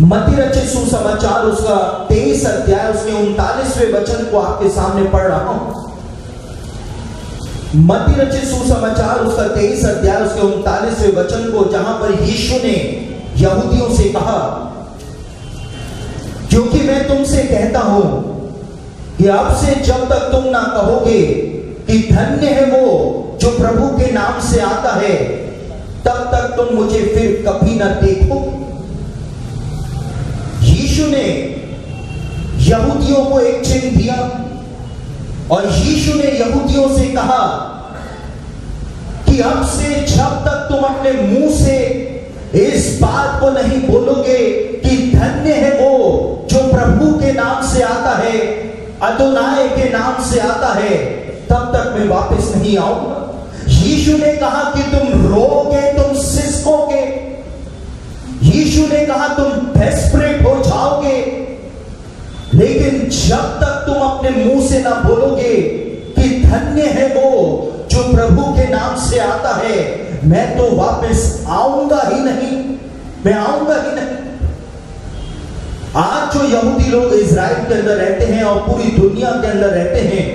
मत्ती रचित सुसमाचार उसका 23 अध्याय उसके 39वें वचन को आपके सामने पढ़ रहा हूं। मत्ती रचित सुसमाचार उसका 23 अध्याय उसके 39वें वचन को, जहां पर यीशु ने यहूदियों से कहा, क्योंकि मैं तुमसे कहता हूं कि अब से जब तक तुम ना कहोगे कि धन्य है वो जो प्रभु के नाम से आता है, तब तक तुम मुझे फिर कभी ना देखो। यीशु ने यहूदियों को एक चिन्ह दिया और यीशु ने यहूदियों से कहा कि अब से जब तक तुम अपने मुंह से इस बात को नहीं बोलोगे कि धन्य है वो जो प्रभु के नाम से आता है, अदोनाय के नाम से आता है, तब तक मैं वापस नहीं आऊंगा। यीशु ने कहा कि तुम रोगे, तुम सिसकोगे। यीशु ने कहा तुम डेस्परेट हो जाओगे, लेकिन जब तक तुम अपने मुंह से ना बोलोगे कि धन्य है वो जो प्रभु के नाम से आता है, मैं तो वापस आऊंगा ही नहीं, मैं आऊंगा ही नहीं। आज जो यहूदी लोग इजराइल के अंदर रहते हैं और पूरी दुनिया के अंदर रहते हैं,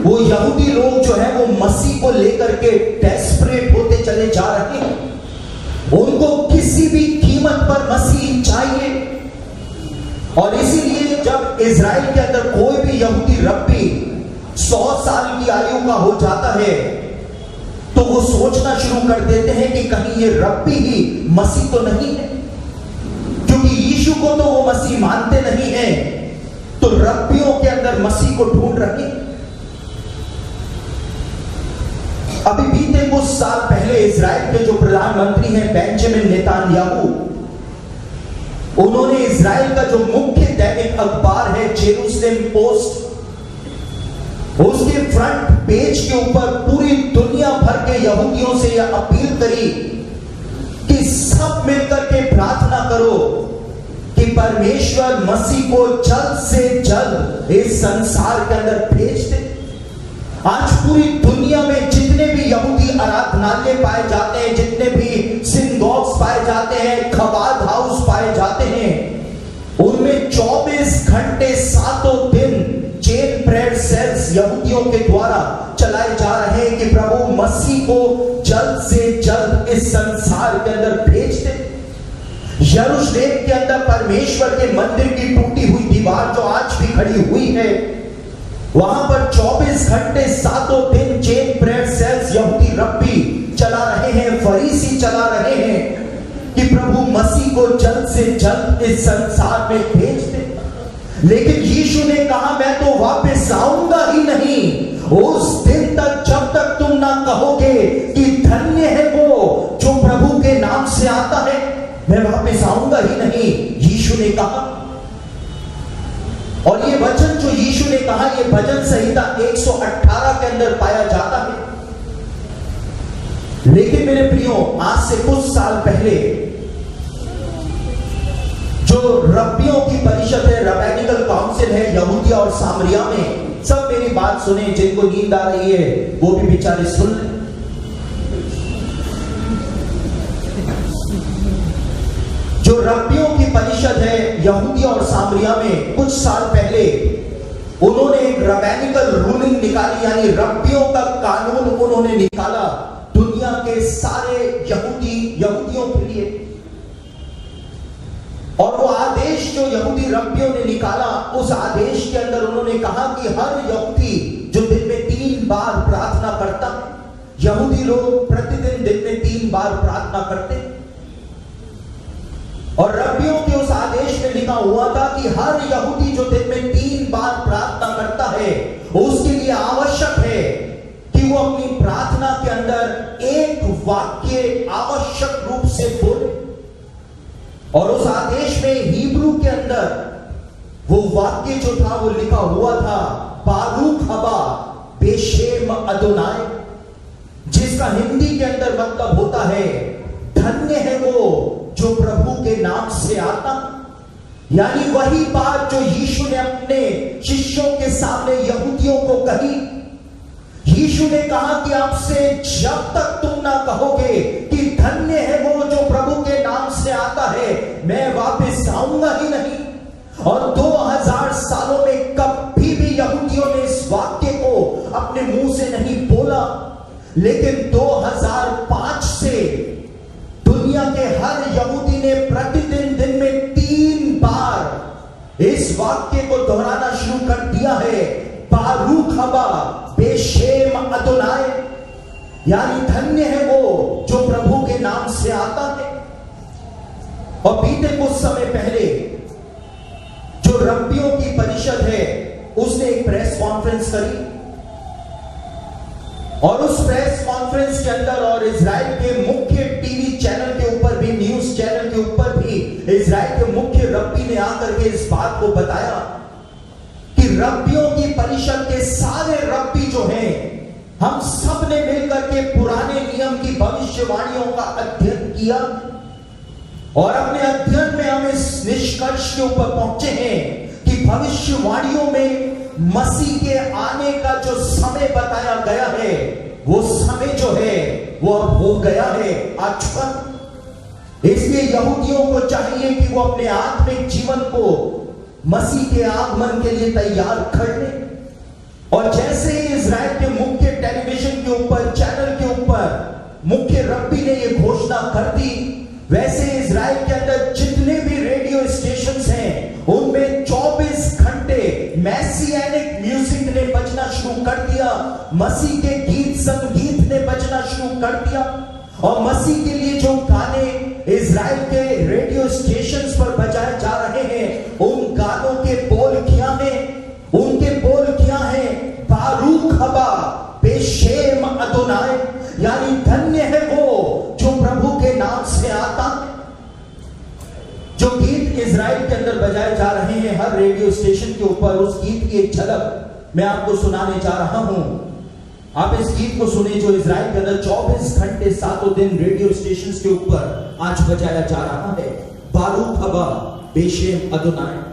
वो यहूदी लोग जो है वो मसीह को लेकर के डेस्परेट होते चले जा रहे हैं। उनको किसी भी कीमत पर मसीह चाहिए, और इसीलिए जब इजराइल के अंदर कोई भी यहूदी रब्बी 100 साल की आयु का हो जाता है, तो वो सोचना शुरू कर देते हैं कि कहीं ये रब्बी ही मसीह तो नहीं है, क्योंकि यीशु को तो वो मसीह मानते नहीं है, तो रब्बियों के अंदर मसीह को ढूंढ रहे। अभी बीते कुछ साल पहले इजराइल के जो प्रधानमंत्री हैं बेंजामिन नेतन्याहू, उन्होंने इजराइल का जो मुख्य दैनिक अखबार है जेरूसलेम पोस्ट, उसके फ्रंट पेज के ऊपर पूरी दुनिया भर के यहूदियों से यह अपील करी कि सब मिलकर के प्रार्थना करो कि परमेश्वर मसीह को जल्द से जल्द इस संसार के अंदर भेज दे। आज पूरी दुनिया में जितने भी यहूदी आराधनालय पाए जाते हैं, जितने भी सिनगॉग्स पाए जाते हैं, खबाद हाउस पाए जाते हैं, उनमें 24 घंटे सातों दिन चेन प्रेयर सेल्स यहूदियों के द्वारा चलाए जा रहे हैं कि प्रभु मसीह को जल्द से जल्द इस संसार के अंदर भेज दे। यरूशलेम के अंदर परमेश्वर के मंदिर की टूटी हुई दीवार जो आज भी खड़ी हुई है, वहां पर 24 घंटे सातों दिन चेन प्रेयर सेल्स यहूदी रब्बी चला रहे हैं, फरीसी चला रहे हैं कि प्रभु मसीह को जल्द से जल्द इस संसार में भेज दे। लेकिन यीशु ने कहा मैं तो वापस आऊंगा ही नहीं उस दिन तक जब तक तुम ना कहोगे कि धन्य है वो जो प्रभु के नाम से आता है, मैं वापस आऊंगा ही नहीं, यीशु ने कहा। और ये वचन जो यीशु ने कहा, ये भजन संहिता 118 के अंदर पाया जाता है। लेकिन मेरे प्रियो, आज से कुछ साल पहले जो रब्बियों की परिषद है, रबैनिकल काउंसिल है यहूदिया और सामरिया में, सब मेरी बात सुने, जिनको नींद आ रही है वो भी बेचारे सुन लें। जो रब्बियों की परिषद है यहूदिया और सामरिया में, कुछ साल पहले उन्होंने एक रबैनिकल रूलिंग निकाली, यानी रब्बियों का कानून उन्होंने निकाला दुनिया के सारे यहूदियों के लिए। और वो आदेश जो यहूदी रब्बियों ने निकाला, उस आदेश के अंदर उन्होंने कहा कि हर यहूदी जो दिन में 3 बार प्रार्थना करता, यहूदी लोग प्रतिदिन दिन में 3 बार प्रार्थना करते, और रब्बियों के उस आदेश में लिखा हुआ था कि हर यहूदी जो दिन में 3 बार प्रार्थना करता है, उसके लिए आवश्यक है कि वो अपनी प्रार्थना के अंदर एक वाक्य आवश्यक रूप से बोले। और उस आदेश में हिब्रू के अंदर वो वाक्य जो था वो लिखा हुआ था, बारूक हबा बेशेम अदोनाय, जिसका हिंदी के अंदर मतलब होता है धन्य है वो जो प्रभु के नाम से आता। यानी वही बात जो यीशु ने अपने शिष्यों के सामने यहूदियों को कही। यीशु ने कहा कि आपसे जब तक तुम ना कहोगे कि धन्य है वो जो प्रभु के नाम से आता है, मैं वापस आऊंगा ही नहीं। और 2000 सालों में कभी भी यहूदियों ने इस वाक्य को अपने मुंह से नहीं बोला, लेकिन 2005 से दुनिया के हर यहूदी ने प्रतिदिन दिन में 3 बार इस वाक्य को दोहराना शुरू कर दिया है, बारूक हबा बेशेम अदोनाय, यानी धन्य है वो जो प्रभु के नाम से आता है। और बीते कुछ समय पहले जो रब्बियों की परिषद है उसने एक प्रेस कॉन्फ्रेंस करी, और उस प्रेस कॉन्फ्रेंस के अंदर और इजराइल के मुख्य टीवी चैनल के ऊपर भी, न्यूज चैनल के ऊपर भी इजराइल के मुख्य रब्बी ने आकर के इस बात को बताया कि रब्बियों की परिषद के सारे रब्बी जो हैं, हम सब ने मिलकर के पुराने नियम की भविष्यवाणियों का अध्ययन किया, और अपने अध्ययन में हम इस निष्कर्ष के ऊपर पहुंचे हैं कि भविष्यवाणियों में मसीह के आने का जो समय बताया गया है, वो समय जो है वो अब हो गया है, आ चुका। इसलिए यहूदियों को चाहिए कि वो अपने आत्मिक जीवन को मसीह के आगमन के लिए तैयार कर लें। और जैसे ही इजराइल के मुख्य टेलीविजन के ऊपर, चैनल के ऊपर मुख्य रब्बी ने यह घोषणा कर दी, वैसे इजराइल के अंदर जितने भी रेडियो स्टेशंस हैं उनमें 24 घंटे मैसियानिक म्यूजिक ने बजना शुरू कर दिया, मसीह के गीत संगीत ने बजना शुरू कर दिया। और मसीह के लिए जो गाने इजराइल के रेडियो स्टेशंस पर बजाए जा रहे हैं, उन गानों के बोल क्या हैं? उनके बोल क्या हैं? बारूक हबा बेशेम अदोनाय, यानी धन्य है वो जो प्रभु के नाम से आता है। जो गीत इजराइल के अंदर बजाए जा रहे हैं हर रेडियो स्टेशन के ऊपर, उस गीत की एक झलक मैं आपको सुनाने जा रहा हूं। आप इस गीत को सुने जो इजराइल के अंदर 24 घंटे 7 दिन रेडियो स्टेशन के ऊपर आज बजाया जा रहा है, बारूक हबा बेशेम अदोनाय।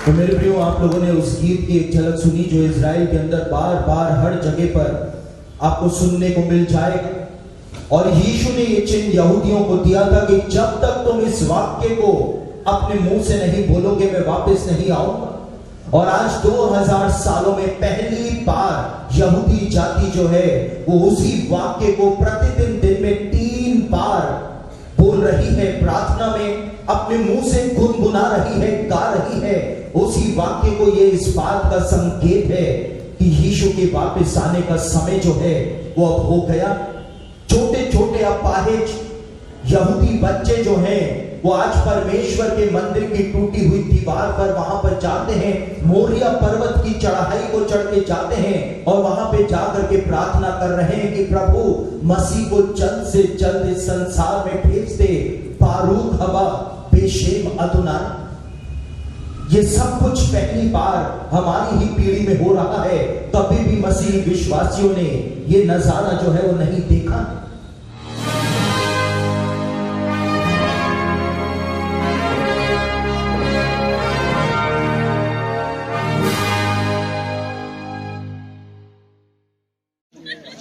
तो मेरे प्रियो, आप लोगों ने उस गीत की एक झलक सुनी जो इजराइल के अंदर बार बार हर जगह पर आपको सुनने को मिल जाएगा। और यीशु ने ये चिन्ह यहूदियों को दिया था कि जब तक तुम इस वाक्य को अपने मुंह से नहीं बोलोगे, मैं वापस नहीं आऊंगा। और आज 2000 सालों में पहली बार यहूदी जाति जो है वो उसी वाक्य को प्रतिदिन दिन में 3 बार बोल रही है, प्रार्थना में अपने मुंह से गुनगुना रही है, गा रही है उसी वाक्य को। ये इस बात का संकेत है कि यीशु के वापस आने का समय जो है वो अब हो गया। छोटे छोटे अपाहिज यहूदी बच्चे जो हैं वो आज परमेश्वर के मंदिर की टूटी हुई दीवार पर वहां पर जाते हैं, मोरिया पर्वत की चढ़ाई को चढ़ के जाते हैं और वहां पे जाकर के प्रार्थना कर रहे हैं कि प्रभु मसीह को जल्द से जल्द इस संसार में भेज दे, बारूक हवा बेशेम अदुनाई। ये सब कुछ पहली बार हमारी ही पीढ़ी में हो रहा है। कभी भी मसीह विश्वासियों ने ये नजारा जो है वो नहीं देखा।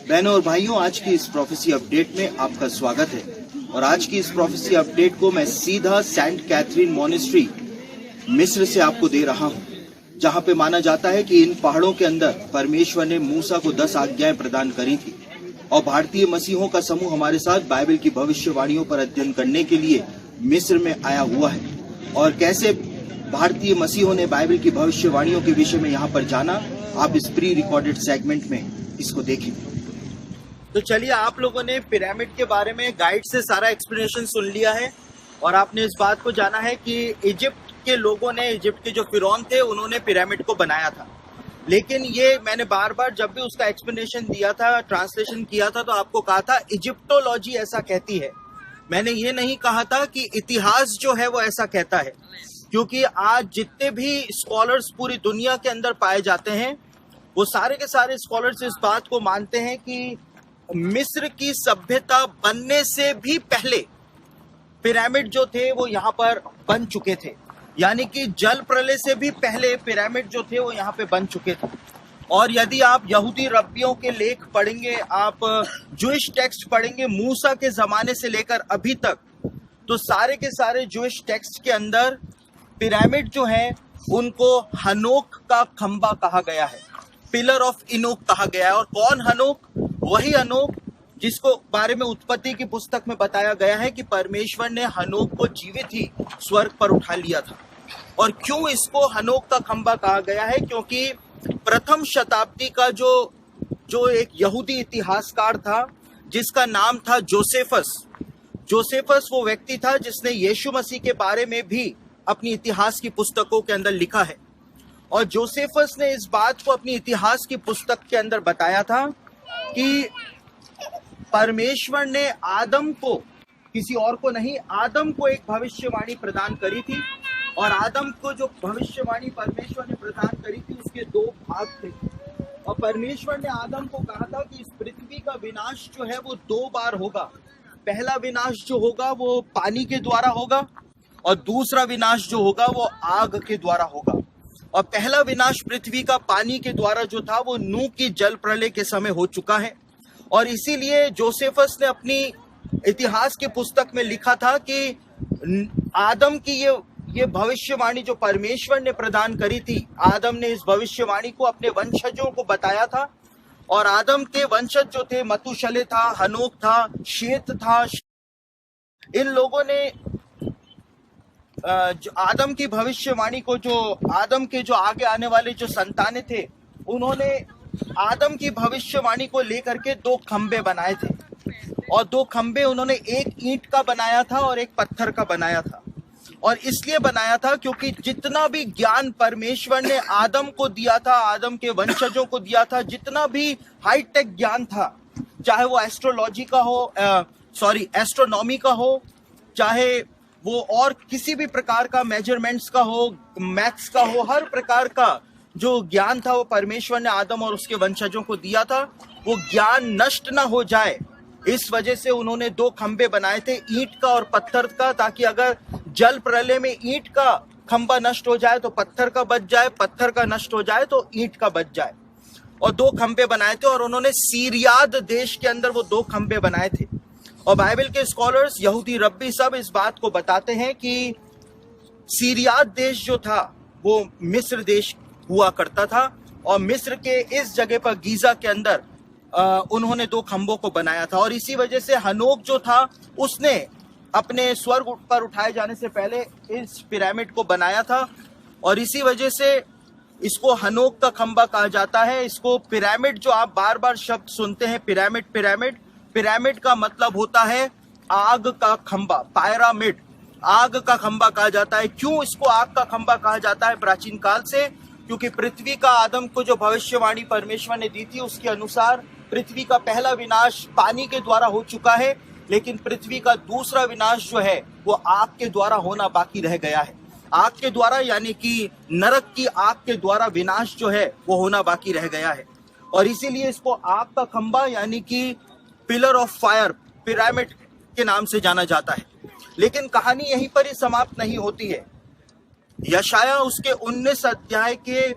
बहनों और भाइयों, आज की इस प्रोफेसी अपडेट में आपका स्वागत है। और आज की इस प्रोफेसी अपडेट को मैं सीधा सेंट कैथरीन मॉनेस्ट्री मिस्र से आपको दे रहा हूं, जहां पे माना जाता है कि इन पहाड़ों के अंदर परमेश्वर ने मूसा को 10 आज्ञाएं प्रदान करी थी। और भारतीय मसीहों का समूह हमारे साथ बाइबल की भविष्यवाणियों पर अध्ययन करने के लिए मिस्र में आया हुआ है। और कैसे भारतीय मसीहों ने बाइबल की भविष्यवाणियों के विषय में यहाँ पर जाना, आप इस प्री रिकॉर्डेड सेगमेंट में इसको देखें। तो चलिए, आप लोगों ने पिरामिड के बारे में गाइड से सारा एक्सप्लेनेशन सुन लिया है और आपने इस बात को जाना है कि इजिप्ट के लोगों ने, इजिप्ट के जो फिरौन थे, उन्होंने पिरामिड को बनाया था। लेकिन ये मैंने बार बार जब भी उसका एक्सप्लेनेशन दिया था, ट्रांसलेशन किया था, तो आपको कहा था इजिप्टोलॉजी ऐसा कहती है। मैंने ये नहीं कहा था कि इतिहास जो है वो ऐसा कहता है, क्योंकि आज जितने भी स्कॉलर्स पूरी दुनिया के अंदर पाए जाते हैं वो सारे के सारे स्कॉलर्स इस बात को मानते हैं कि मिस्र की सभ्यता बनने से भी पहले पिरामिड जो थे वो यहाँ पर बन चुके थे। यानी कि जल प्रलय से भी पहले पिरामिड जो थे वो यहाँ पे बन चुके थे। और यदि आप यहूदी रब्बियों के लेख पढ़ेंगे, आप जूइश टेक्स्ट पढ़ेंगे मूसा के जमाने से लेकर अभी तक, तो सारे के सारे जूइश टेक्स्ट के अंदर पिरामिड जो है उनको हनोक का खंबा कहा गया है, पिलर ऑफ इनोक कहा गया है। और कौन हनोक? वही हनोक जिसको बारे में उत्पत्ति की पुस्तक में बताया गया है कि परमेश्वर ने हनोक को जीवित ही स्वर्ग पर उठा लिया था। और क्यों इसको हनोक का खंबा कहा गया है? क्योंकि प्रथम शताब्दी का जो एक यहूदी इतिहासकार था जिसका नाम था जोसेफस वो व्यक्ति था जिसने यीशु मसीह के बारे में भी अपनी इतिहास की पुस्तकों के अंदर लिखा है। और जोसेफस ने इस बात को अपनी इतिहास की पुस्तक के अंदर बताया था कि परमेश्वर ने आदम को, किसी और को नहीं, आदम को एक भविष्यवाणी प्रदान करी थी। और आदम को जो भविष्यवाणी परमेश्वर ने प्रदान करी थी उसके 2 भाग थे। और परमेश्वर ने आदम को कहा था कि इस पृथ्वी का विनाश जो है वो 2 बार होगा। पहला विनाश जो होगा वो पानी के द्वारा होगा और दूसरा विनाश जो होगा वो आग के द्वारा होगा। और पहला विनाश पृथ्वी का पानी के द्वारा जो था वो नूह की जल प्रलय के समय हो चुका है। और इसीलिए जोसेफस ने अपनी इतिहास की पुस्तक में लिखा था कि आदम की ये भविष्यवाणी जो परमेश्वर ने प्रदान करी थी, आदम ने इस भविष्यवाणी को अपने वंशजों को बताया था। और आदम के वंशज जो थे, मतुशले था, हनोक था, शेत था, इन लोगों ने जो आदम की भविष्यवाणी को, जो आदम के जो आगे आने वाले जो संतानें थे, उन्होंने आदम की भविष्यवाणी को लेकर के 2 खंबे बनाए थे। और 2 खंबे उन्होंने एक ईंट का बनाया था और एक पत्थर का बनाया था। और इसलिए बनाया था क्योंकि जितना भी ज्ञान परमेश्वर ने आदम को दिया था, आदम के वंशजों को दिया था, जितना भी हाईटेक ज्ञान था, चाहे वो एस्ट्रोलॉजी का हो, एस्ट्रोनॉमी का हो, चाहे वो और किसी भी प्रकार का मेजरमेंट्स का हो, मैथ्स का हो, हर प्रकार का जो ज्ञान था वो परमेश्वर ने आदम और उसके वंशजों को दिया था। वो ज्ञान नष्ट ना हो जाए, इस वजह से उन्होंने 2 खंबे बनाए थे, ईंट का और पत्थर का, ताकि अगर जल प्रलय में ईंट का खंबा नष्ट हो जाए तो पत्थर का बच जाए, पत्थर का नष्ट हो जाए तो ईंट का बच जाए। और 2 खंबे बनाए थे और उन्होंने सीरियाद देश के अंदर वो 2 खंबे बनाए थे। और बाइबल के स्कॉलर्स, यहूदी रब्बी सब इस बात को बताते हैं कि सीरियाद देश जो था वो मिस्र देश हुआ करता था और मिस्र के इस जगह पर गीजा के अंदर उन्होंने 2 खंभों को बनाया था। और इसी वजह से हनोक जो था उसने अपने स्वर्ग पर उठाए जाने से पहले इस पिरामिड को बनाया था और इसी वजह से इसको हनोक का खंबा कहा जाता है। इसको पिरामिड, जो आप बार बार शब्द सुनते हैं पिरामिड पिरामिड, पिरामिड का मतलब होता है आग का खंबा, पायरामिड, आग का खंबा कहा जाता है। क्यों इसको आग का खंबा कहा जाता है प्राचीन काल से? क्योंकि पृथ्वी का आदम को जो भविष्यवाणी परमेश्वर ने दी थी उसके अनुसार पृथ्वी का पहला विनाश पानी के द्वारा हो चुका है, लेकिन पृथ्वी का दूसरा विनाश जो है वो आग के द्वारा होना बाकी रह गया है। आग के द्वारा, यानी कि नरक की आग के द्वारा विनाश जो है वो होना बाकी रह गया है और इसीलिए इसको आग का खंबा यानी कि पिलर ऑफ फायर, पिरामिड के नाम से जाना जाता है। लेकिन कहानी यहीं पर ही समाप्त नहीं होती है। यशाया उसके 19 अध्याय के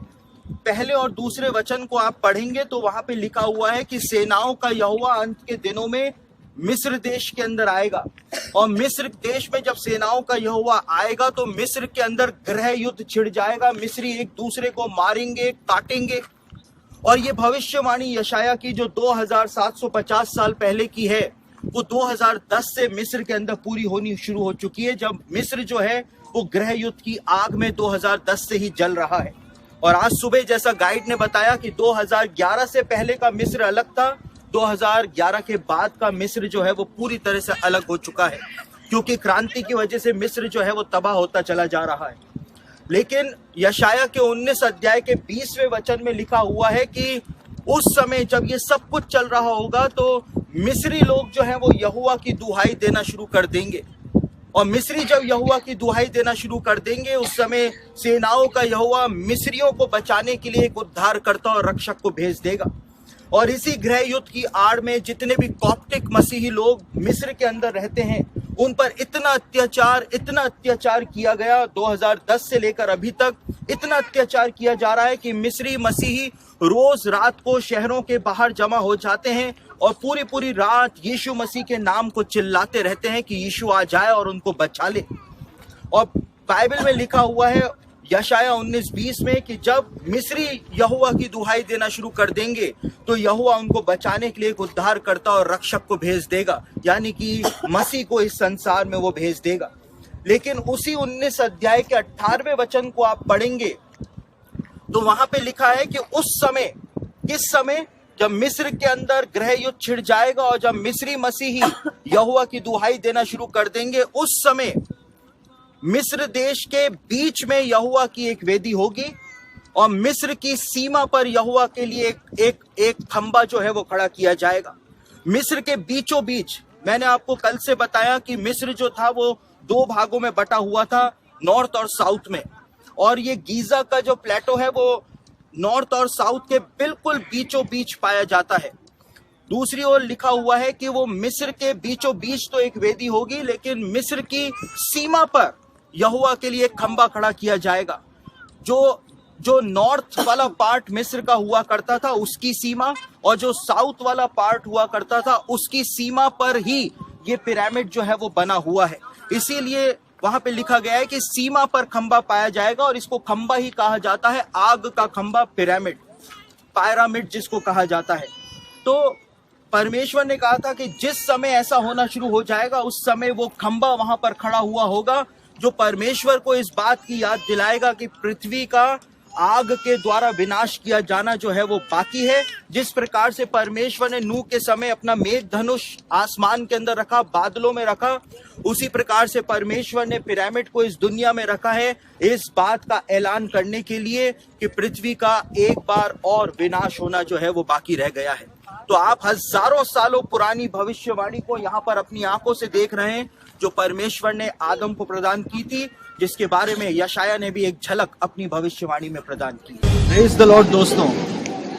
पहले और दूसरे वचन को आप पढ़ेंगे तो वहां पे लिखा हुआ है कि सेनाओं का यहोवा अंत के दिनों में मिस्र देश के अंदर आएगा और मिस्र देश में जब सेनाओं का यहोवा आएगा तो मिस्र के अंदर गृह युद्ध छिड़ जाएगा। मिस्री एक दूसरे को मारेंगे, काटेंगे। और ये भविष्यवाणी यशाया की जो 2750 साल पहले की है वो 2010 से मिस्र के अंदर पूरी होनी शुरू हो चुकी है, जब मिस्र जो है वो गृह युद्ध की आग में 2010 से ही जल रहा है। और आज सुबह जैसा गाइड ने बताया कि 2011 से पहले का मिस्र अलग था, 2011 के बाद का मिस्र जो है वो पूरी तरह से अलग हो चुका है, क्योंकि क्रांति की वजह से मिस्र जो है वो तबाह होता चला जा रहा है। लेकिन यशाया के 19 अध्याय के 20वें वचन में लिखा हुआ है कि उस समय जब ये सब कुछ चल रहा होगा तो मिस्री लोग जो है वो यहोवा की दुहाई देना शुरू कर देंगे और मिस्री जब यहोवा की दुहाई देना शुरू कर देंगे उस समय सेनाओं का यहोवा मिस्रियों को बचाने के लिए एक उद्धारकर्ता और रक्षक को भेज देगा। और इसी गृह युद्ध की आड़ में जितने भी कॉप्टिक मसीही लोग मिस्र के अंदर रहते हैं उन पर इतना अत्याचार किया गया, 2010 से लेकर अभी तक इतना अत्याचार किया जा रहा है कि मिस्री मसीही रोज रात को शहरों के बाहर जमा हो जाते हैं और पूरी रात यीशु मसीह के नाम को चिल्लाते रहते हैं कि यीशु आ जाए और उनको बचा ले। और बाइबल में लिखा हुआ है यशाया 19:20 में कि जब मिस्री यहोवा की दुहाई देना शुरू कर देंगे तो यहोवा उनको बचाने के लिए एक उद्धारकर्ता और रक्षक को भेज देगा, यानी कि मसीह को इस संसार में वो भेज देगा। लेकिन उसी 19 अध्याय के 18वें वचन को आप पढ़ेंगे तो वहां पे लिखा है कि उस समय, किस समय? जब मिस्र के अंदर गृह युद्ध छिड़ जाएगा और जब मिस्री मसीही यहोवा की दुहाई देना शुरू कर देंगे उस समय मिस्र देश के बीच में यहोवा की एक वेदी होगी और मिस्र की सीमा पर यहोवा के लिए एक खंबा जो है वो खड़ा किया जाएगा। मिस्र के बीचों बीच, मैंने आपको कल से बताया कि मिस्र जो था वो 2 भागों में बटा हुआ था, नॉर्थ और साउथ में, और ये गीजा का जो प्लेटो है वो नॉर्थ और साउथ के बिल्कुल बीचों बीच पाया जाता है। दूसरी ओर लिखा हुआ है कि वो मिस्र के बीचों बीच तो एक वेदी होगी, लेकिन मिस्र की सीमा पर यहोवा के लिए एक खंबा खड़ा किया जाएगा। जो नॉर्थ वाला पार्ट मिस्र का हुआ करता था उसकी सीमा और जो साउथ वाला पार्ट हुआ करता था उसकी सीमा पर ही ये पिरामिड जो है वो बना हुआ है। इसीलिए वहां पे लिखा गया है कि सीमा पर खंबा पाया जाएगा और इसको खंबा ही कहा जाता है, आग का खंबा, पिरामिड, पायरामिड जिसको कहा जाता है। तो परमेश्वर ने कहा था कि जिस समय ऐसा होना शुरू हो जाएगा उस समय वो खंबा वहां पर खड़ा हुआ होगा जो परमेश्वर को इस बात की याद दिलाएगा कि पृथ्वी का आग के द्वारा विनाश किया जाना जो है वो बाकी है। जिस प्रकार से परमेश्वर ने नूह के समय अपना मेघ धनुष आसमान के अंदर रखा, बादलों में रखा, उसी प्रकार से परमेश्वर ने पिरामिड को इस दुनिया में रखा है इस बात का ऐलान करने के लिए कि पृथ्वी का एक बार और विनाश होना जो है वो बाकी रह गया है। तो आप हजारों सालों पुरानी भविष्यवाणी को यहाँ पर अपनी आंखों से देख रहे हैं जो परमेश्वर ने आदम को प्रदान की थी, जिसके बारे में यशाया ने भी एक झलक अपनी भविष्यवाणी में प्रदान की। प्रेज द लॉर्ड दोस्तों,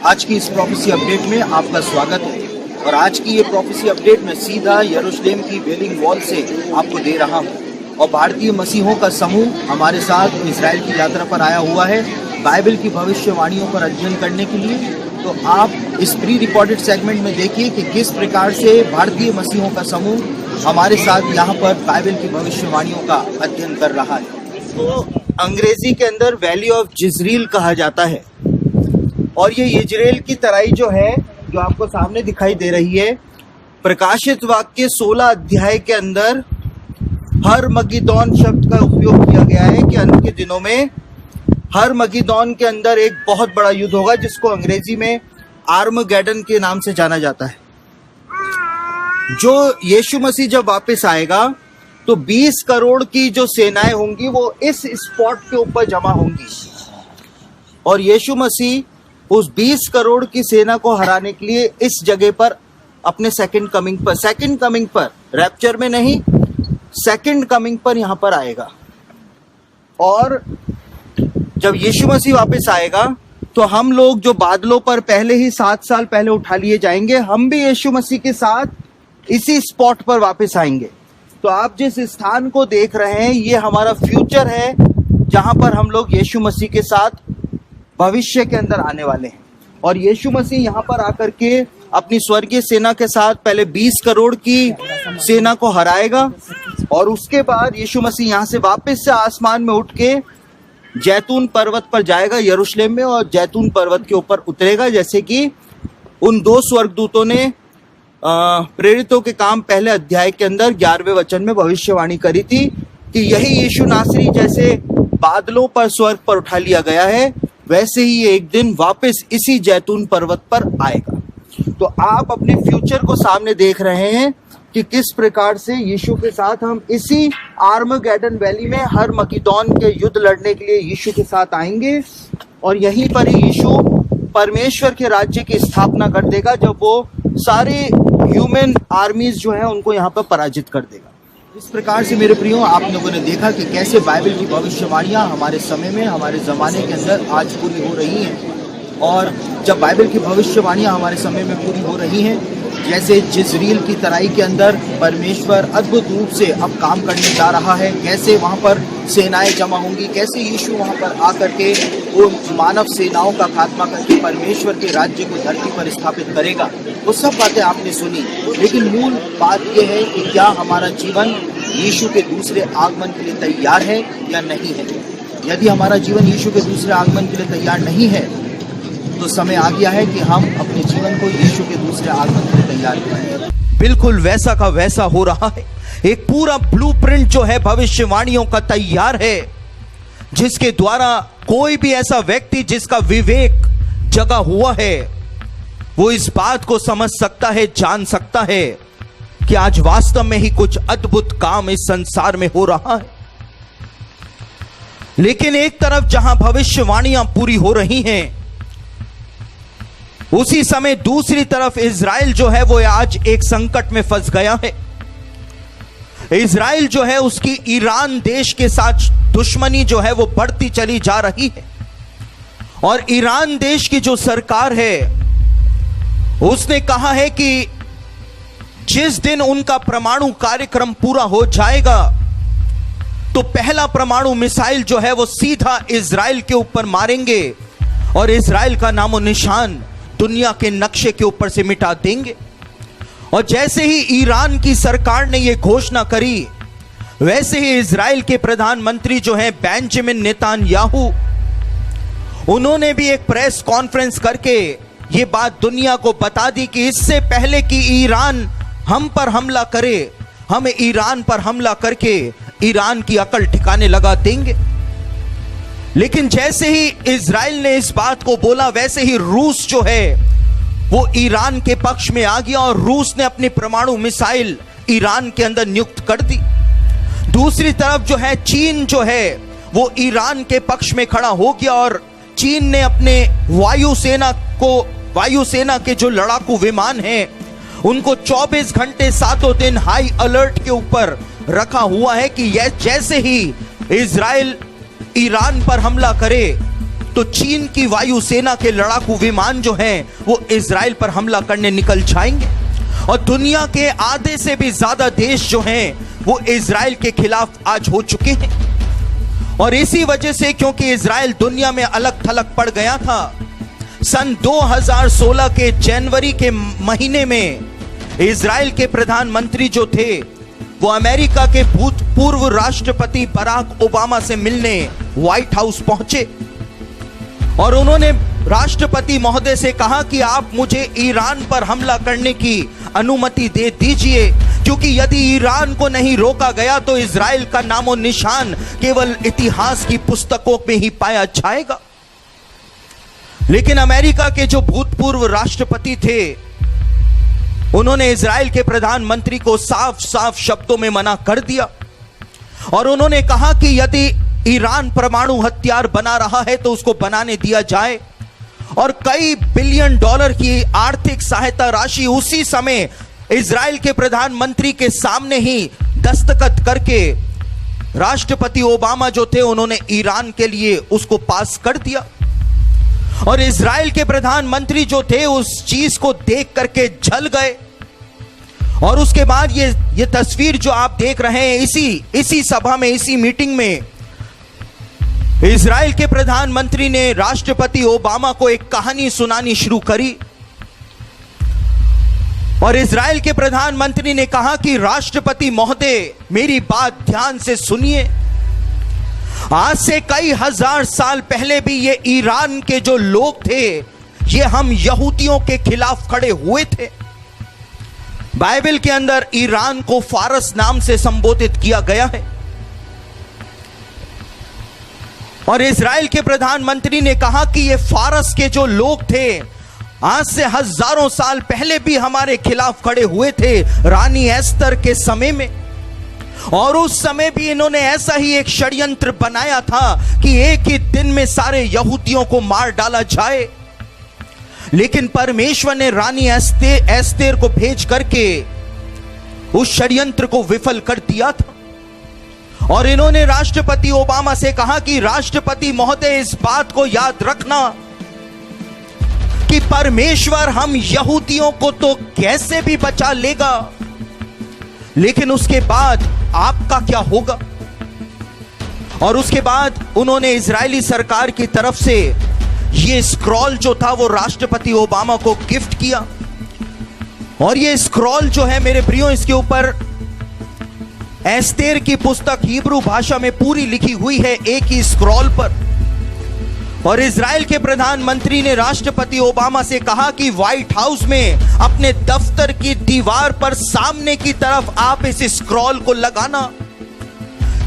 आज की इस प्रोफेसी अपडेट में आपका स्वागत है और आज की ये प्रोफेसी अपडेट मैं सीधा यरूशलेम की वेलिंग वॉल से आपको दे रहा हूँ। और भारतीय मसीहों का समूह हमारे साथ इजराइल की यात्रा पर आया हुआ है बाइबल की भविष्यवाणियों पर अध्ययन करने के लिए। तो आप इस प्री रिकॉर्डेड सेगमेंट में देखिए कि किस प्रकार से भारतीय मसीहों का समूह हमारे साथ यहाँ पर बाइबल की भविष्यवाणियों का अध्ययन कर रहा है। तो अंग्रेजी के अंदर वैली ऑफ जिजरील कहा जाता है और ये इजराइल की तराई जो है, जो आपको सामने दिखाई दे रही है, प्रकाशित वाक्य 16 अध्याय के अंदर हर मगिदोन शब्द का उपयोग किया गया है कि अंत के दिनों में हर मगिदोन के अंदर एक बहुत बड़ा युद्ध होगा जिसको अंग्रेजी में आर्मगेडन के नाम से जाना जाता है। जो यीशु मसीह जब वापस आएगा तो 20 करोड़ की जो सेनाएं होंगी वो इस स्पॉट के ऊपर जमा होंगी और यीशु मसीह उस 20 करोड़ की सेना को हराने के लिए इस जगह पर अपने सेकंड कमिंग पर रैप्चर में नहीं, सेकंड कमिंग पर यहां पर आएगा। और जब यीशु मसीह वापस आएगा तो हम लोग जो बादलों पर पहले ही 7 साल पहले उठा लिए जाएंगे, हम भी यीशु मसीह के साथ इसी स्पॉट पर वापस आएंगे। तो आप जिस स्थान को देख रहे हैं ये हमारा फ्यूचर है जहां पर हम लोग यीशु मसीह के साथ भविष्य के अंदर आने वाले हैं। और यीशु मसीह यहाँ पर आकर के अपनी स्वर्गीय सेना के साथ पहले 20 करोड़ की सेना को हराएगा और उसके बाद यीशु मसीह यहाँ से वापस से आसमान में उठ के जैतून पर्वत पर जाएगा यरूशलेम में और जैतून पर्वत के ऊपर उतरेगा, जैसे कि उन 2 स्वर्गदूतों ने प्रेरितों के काम पहले अध्याय के अंदर 11वें वचन में भविष्यवाणी करी थी कि यही यीशु नासरी जैसे बादलों पर स्वर्ग पर उठा लिया गया है, वैसे ही एक दिन वापस इसी जैतून पर्वत पर आएगा। तो आप अपने फ्यूचर को सामने देख रहे हैं कि किस प्रकार से यीशु के साथ हम इसी आर्मगेडन वैली में हर मगिदोन के युद्ध लड़ने के लिए यीशु के साथ आएंगे और यहीं पर ही यीशु परमेश्वर के राज्य की स्थापना कर देगा जब वो सारे ह्यूमन आर्मीज जो है उनको यहाँ पर पराजित कर देगा। इस प्रकार से मेरे प्रियो आप लोगों ने देखा कि कैसे बाइबल की भविष्यवाणियां हमारे समय में, हमारे ज़माने के अंदर आज पूरी हो रही हैं। और जब बाइबल की भविष्यवाणियां हमारे समय में पूरी हो रही हैं, जैसे जिजरील की तराई के अंदर परमेश्वर अद्भुत रूप से अब काम करने जा रहा है, कैसे वहाँ पर सेनाएं जमा होंगी, कैसे यीशु वहाँ पर आकर के वो मानव सेनाओं का खात्मा करके परमेश्वर के राज्य को धरती पर स्थापित करेगा, वो सब बातें आपने सुनी। लेकिन मूल बात यह है कि क्या हमारा जीवन यीशु के दूसरे आगमन के लिए तैयार है या नहीं है। यदि हमारा जीवन यीशु के दूसरे आगमन के लिए तैयार नहीं है तो समय आ गया है कि हम अपने जीवन को यीशु के दूसरे आगमन के लिए तैयार करें। बिल्कुल वैसा का वैसा हो रहा है। एक पूरा ब्लूप्रिंट जो है भविष्यवाणियों का तैयार है, जिसके द्वारा कोई भी ऐसा व्यक्ति जिसका विवेक जगा हुआ है वो इस बात को समझ सकता है, जान सकता है कि आज वास्तव में ही कुछ अद्भुत काम इस संसार में हो रहा है। लेकिन एक तरफ जहां भविष्यवाणियां पूरी हो रही हैं, उसी समय दूसरी तरफ इजराइल जो है वो आज एक संकट में फंस गया है। इजराइल जो है उसकी ईरान देश के साथ दुश्मनी जो है वो बढ़ती चली जा रही है और ईरान देश की जो सरकार है उसने कहा है कि जिस दिन उनका परमाणु कार्यक्रम पूरा हो जाएगा तो पहला परमाणु मिसाइल जो है वो सीधा इजराइल के ऊपर मारेंगे और इजराइल का नामो निशान दुनिया के नक्शे के ऊपर से मिटा देंगे। और जैसे ही ईरान की सरकार ने यह घोषणा करी, वैसे ही इजराइल के प्रधानमंत्री जो हैं बेंजामिन नेतन्याहू, उन्होंने भी एक प्रेस कॉन्फ्रेंस करके ये बात दुनिया को बता दी कि इससे पहले कि ईरान हम पर हमला करे, हम ईरान पर हमला करके ईरान की अकल ठिकाने लगा देंगे। लेकिन जैसे ही इजराइल ने इस बात को बोला, वैसे ही रूस जो है वो ईरान के पक्ष में आ गया और रूस ने अपनी परमाणु मिसाइल ईरान के अंदर नियुक्त कर दी। दूसरी तरफ जो है चीन जो है वो ईरान के पक्ष में खड़ा हो गया और चीन ने अपने वायुसेना के जो लड़ाकू विमान हैं उनको 24 घंटे 7 दिन हाई अलर्ट के ऊपर रखा हुआ है कि जैसे ही इजराइल ईरान पर हमला करे तो चीन की वायुसेना के लड़ाकू विमान जो हैं वो इजराइल पर हमला करने निकल जाएंगे। और दुनिया के आधे से भी ज्यादा देश जो हैं वो इजराइल के खिलाफ आज हो चुके हैं। और इसी वजह से, क्योंकि इजराइल दुनिया में अलग थलग पड़ गया था, सन 2016 के जनवरी के महीने में इजराइल के प्रधानमंत्री जो थे वो अमेरिका के भूतपूर्व राष्ट्रपति बराक ओबामा से मिलने व्हाइट हाउस पहुंचे और उन्होंने राष्ट्रपति महोदय से कहा कि आप मुझे ईरान पर हमला करने की अनुमति दे दीजिए, क्योंकि यदि ईरान को नहीं रोका गया तो इजराइल का नामो निशान केवल इतिहास की पुस्तकों में ही पाया जाएगा। लेकिन अमेरिका के जो भूतपूर्व राष्ट्रपति थे उन्होंने इजराइल के प्रधानमंत्री को साफ साफ शब्दों में मना कर दिया और उन्होंने कहा कि यदि ईरान परमाणु हथियार बना रहा है तो उसको बनाने दिया जाए। और कई बिलियन डॉलर की आर्थिक सहायता राशि उसी समय इजराइल के प्रधानमंत्री के सामने ही दस्तखत करके राष्ट्रपति ओबामा जो थे उन्होंने ईरान के लिए उसको पास कर दिया। और इजराइल के प्रधानमंत्री जो थे उस चीज को देख करके जल गए। और उसके बाद ये तस्वीर जो आप देख रहे हैं, इसी सभा में, इसी मीटिंग में इजराइल के प्रधानमंत्री ने राष्ट्रपति ओबामा को एक कहानी सुनानी शुरू करी और इजराइल के प्रधानमंत्री ने कहा कि राष्ट्रपति महोदय मेरी बात ध्यान से सुनिए। आज से कई हजार साल पहले भी ये ईरान के जो लोग थे ये हम यहूदियों के खिलाफ खड़े हुए थे। बाइबल के अंदर ईरान को फारस नाम से संबोधित किया गया है। और इजराइल के प्रधानमंत्री ने कहा कि ये फारस के जो लोग थे आज से हजारों साल पहले भी हमारे खिलाफ खड़े हुए थे, रानी एस्तर के समय में। और उस समय भी इन्होंने ऐसा ही एक षड्यंत्र बनाया था कि एक ही दिन में सारे यहूदियों को मार डाला जाए। लेकिन परमेश्वर ने रानी एस्तेर को भेज करके उस षड्यंत्र को विफल कर दिया था। और इन्होंने राष्ट्रपति ओबामा से कहा कि राष्ट्रपति महोदय इस बात को याद रखना कि परमेश्वर हम यहूदियों को तो कैसे भी बचा लेगा, लेकिन उसके बाद आपका क्या होगा। और उसके बाद उन्होंने इजरायली सरकार की तरफ से ये स्क्रॉल जो था वो राष्ट्रपति ओबामा को गिफ्ट किया। और ये स्क्रॉल जो है मेरे प्रियो, इसके ऊपर एस्तेर की पुस्तक हिब्रू भाषा में पूरी लिखी हुई है एक ही स्क्रॉल पर। और इजराइल के प्रधानमंत्री ने राष्ट्रपति ओबामा से कहा कि व्हाइट हाउस में अपने दफ्तर की दीवार पर सामने की तरफ आप इस स्क्रॉल को लगाना,